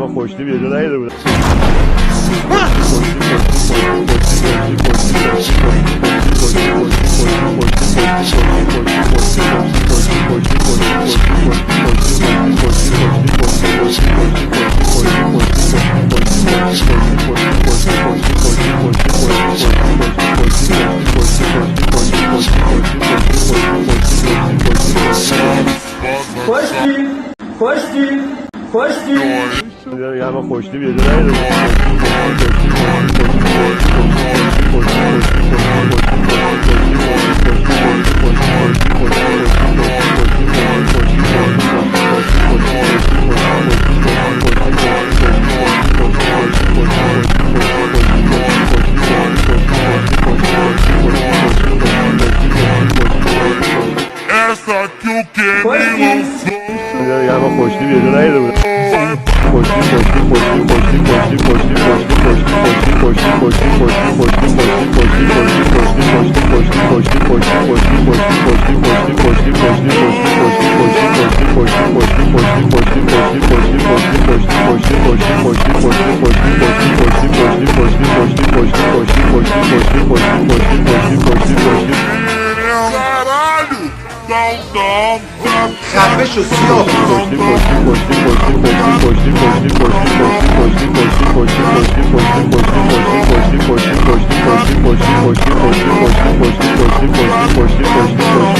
من خوشتیم یه جا نیده بودم. خوشتی یه من خوشتیم یه جا نیده یه من خوشتیم یه جا نیده بودم. خفه شو سیاه خوشتیم